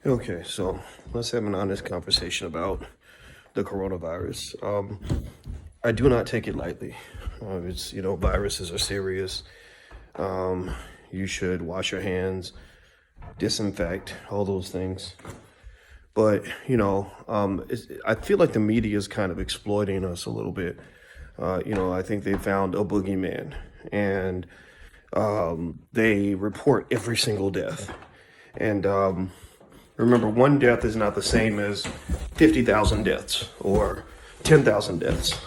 Okay, so let's have an honest conversation about the coronavirus. I do not take it lightly. Viruses are serious. You should wash your hands, disinfect, all those things. But, I feel like the media is kind of exploiting us a little bit. I think they found a boogeyman and they report every single death. And remember, one death is not the same as 50,000 deaths or 10,000 deaths.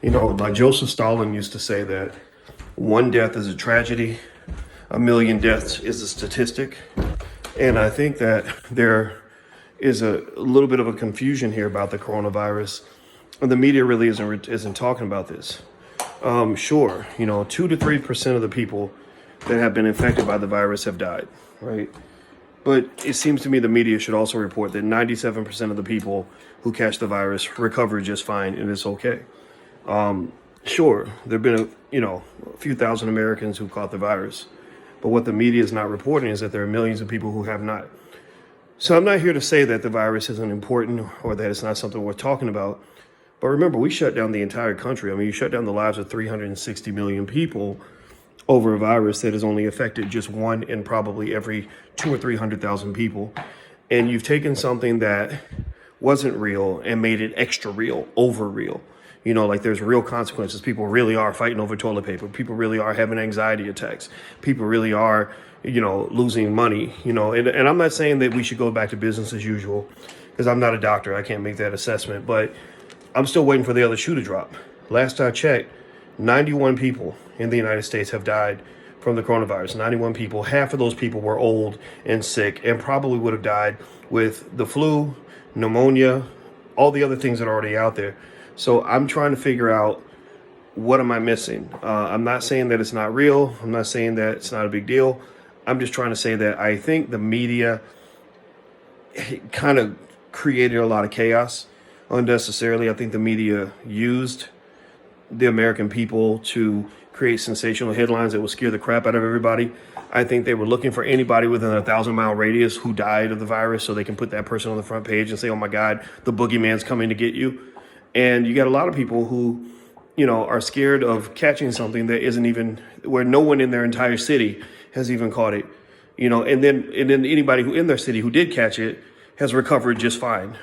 Like Joseph Stalin used to say that one death is a tragedy, a million deaths is a statistic. And I think that there is a little bit of a confusion here about the coronavirus. And the media really isn't talking about this. Sure, 2 to 3% of the people that have been infected by the virus have died, right? But it seems to me the media should also report that 97% of the people who catch the virus recover just fine and it's okay. Sure, there have been a few thousand Americans who caught the virus, but what the media is not reporting is that there are millions of people who have not. So I'm not here to say that the virus isn't important or that it's not something worth talking about. But remember, we shut down the entire country. I mean, you shut down the lives of 360 million people over a virus that has only affected just one in probably every 200 or 300,000 people. And you've taken something that wasn't real and made it extra real, over real. Like there's real consequences. People really are fighting over toilet paper. People really are having anxiety attacks. People really are, losing money, and I'm not saying that we should go back to business as usual because I'm not a doctor. I can't make that assessment, but I'm still waiting for the other shoe to drop. Last I checked, 91 people in the United States have died from the coronavirus. 91 people. Half of those people were old and sick and probably would have died with the flu, pneumonia, all the other things that are already out there. So I'm trying to figure out, what am I missing? I'm not saying that it's not real. I'm not saying that it's not a big deal. I'm just trying to say that I think the media kind of created a lot of chaos unnecessarily. I think the media used the American people to create sensational headlines that will scare the crap out of everybody. I think they were looking for anybody within a 1,000-mile radius who died of the virus so they can put that person on the front page and say, oh my God, the boogeyman's coming to get you. And you got a lot of people who, are scared of catching something that isn't even, where no one in their entire city has even caught it, and then anybody who in their city who did catch it has recovered just fine.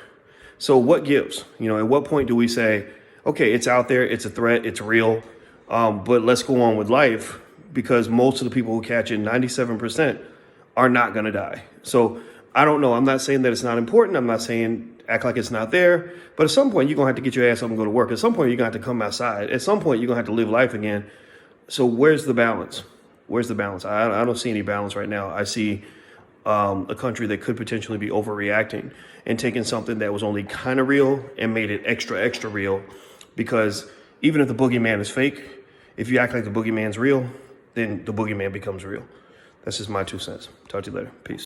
So what gives? At what point do we say, okay, it's out there, it's a threat, it's real, but let's go on with life, because most of the people who catch it, 97%, are not going to die. So I don't know. I'm not saying that it's not important. I'm not saying act like it's not there. But at some point, you're going to have to get your ass up and go to work. At some point, you're going to have to come outside. At some point, you're going to have to live life again. So where's the balance? Where's the balance? I don't see any balance right now. I see a country that could potentially be overreacting and taking something that was only kind of real and made it extra, extra real. Because even if the boogeyman is fake, if you act like the boogeyman's real, then the boogeyman becomes real. That's just my 2 cents. Talk to you later. Peace.